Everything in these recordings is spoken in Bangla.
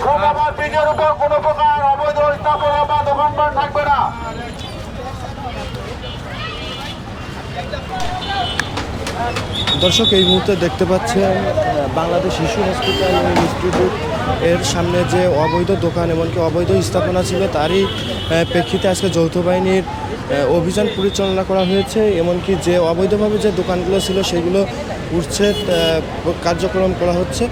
ফুটওভার ব্রিজের উপর কোনো প্রকার অবৈধ স্থাপনা বা দোকানপাট থাকবে না। দর্শক এই মুহূর্তে দেখতে পাচ্ছেন বাংলাদেশ শিশু হসপিটাল ইনস্টিটিউট এর সামনে যে অবৈধ দোকান এমনকি অবৈধ স্থাপনা ছিল তারই প্রেক্ষিতে আজকে যৌথ বাহিনীর অভিযান পরিচালনা করা হয়েছে। এমনকি যে অবৈধভাবে যে দোকানগুলো ছিল সেগুলো উচ্ছেদ কার্যক্রম করা হচ্ছে।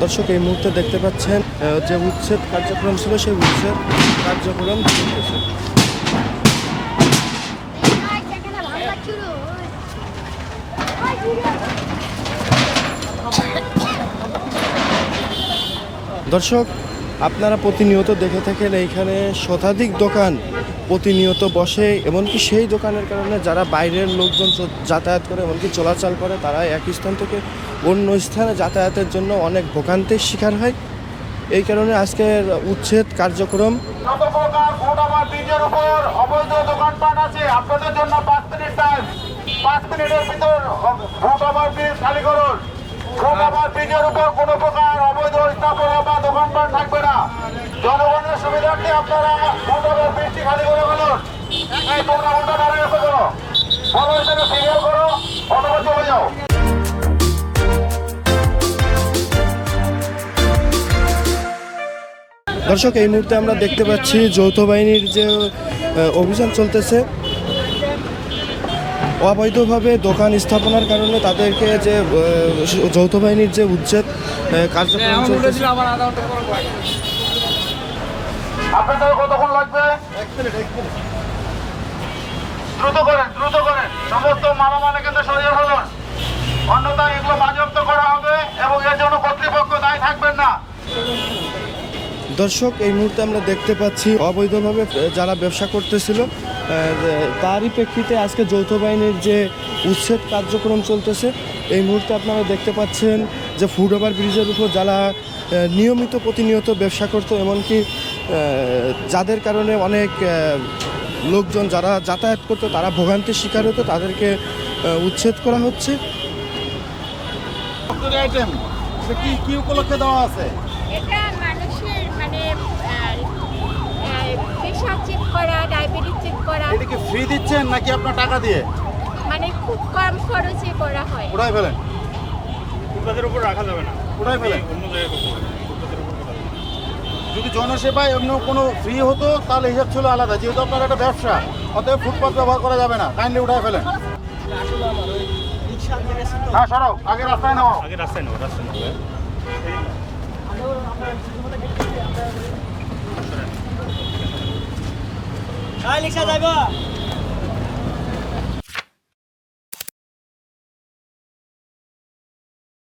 দর্শক এই মুহূর্তে দেখতে পাচ্ছেন যে উচ্ছেদ কার্যক্রম ছিল সেই উচ্ছেদ কার্যক্রম চলতেছে। দর্শক আপনারা প্রতিনিয়ত দেখে থাকেন এইখানে শতাধিক দোকান প্রতিনিয়ত বসে, এমনকি সেই দোকানের কারণে যারা বাইরের লোকজন যাতায়াত করে এমনকি চলাচল করে তারা এক স্থান থেকে অন্য স্থানে যাতায়াতের জন্য অনেক ভোগান্তির শিকার হয়। এই কারণে আজকের উচ্ছেদ কার্যক্রম। ফুটওভার ব্রিজের উপর অবৈধ দোকানপাট আছে, আপনাদের জন্য 5 মিনিট টাইম। 5 মিনিটের ভিতর ফুটওভার ব্রিজ খালি করুন। ফুটওভার ব্রিজের উপর কোনো প্রকার অবৈধ স্থাপনা বা দোকানপাট থাকবে না। জনগণের সুবিধার্থে আপনারা ফুটওভার ব্রিজটি খালি করে ফেলুন। এই তোমরা উল্টা দাঁড়িয়ে এসে করো, ভালো হিসেবে সিরিয়াল করো অথবা চলে যাও। দর্শক এই মুহূর্তে আমরা দেখতে পাচ্ছি যৌথ বাহিনীর যে অভিযান চলতেছে, অবৈধভাবে দোকান স্থাপনার কারণে তাদেরকে যে যৌথ বাহিনীর যে উচ্ছেদ কার্যক্রম চলতেছে। আপনাদের কতক্ষণ লাগবে? 1 মিনিট। দ্রুত করেন সমস্ত মালামাল কিন্তু সরিয়ে ফেলুন, অন্যথায় এগুলো বাজেয়াপ্ত করা হবে এবং এর জন্য কর্তৃপক্ষ দায়ী থাকবেন না। দর্শক এই মুহূর্তে আমরা দেখতে পাচ্ছি অবৈধভাবে যারা ব্যবসা করতেছিল তারই প্রেক্ষিতে আজকে যৌথ বাহিনীর যে উচ্ছেদ কার্যক্রম চলতেছে। এই মুহূর্তে আপনারা দেখতে পাচ্ছেন যে ফুটওভার ব্রিজের উপর যারা নিয়মিত প্রতিনিয়ত ব্যবসা করতো এমনকি যাদের কারণে অনেক লোকজন যারা যাতায়াত করতো তারা ভোগান্তির শিকার হতো, তাদেরকে উচ্ছেদ করা হচ্ছে। কি উপলক্ষে দেওয়া আছে? এটা মানুষের মানে প্রেশার চেক করা, ডায়াবেটিস চেক করা। এটা কি ফ্রি দিচ্ছেন নাকি আপনার টাকা দিয়ে? মানে খুব কম খরচে করা হয়। উড়াই ফেলেন, ফুটপাতের উপর রাখা যাবে না, উড়াই ফেলেন। অন্য জায়গায় করতে হবে। ফুটপাতের উপর করা যাবে না। যদি জনসেবায় অন্য কোনো ফ্রি হতো তাহলে হিসাব ছিল আলাদা, যেহেতু আপনার একটা ব্যবসা অতএব ফুটপাত ব্যবহার করা যাবে না, কাইন্ডলি উঠাই ফেলেন। হ্যাঁ সরাও, আগে রাস্তায় নাও। আগে রাস্তায় নেবো, রাস্তায় নেবো। রিক্সা যাইবা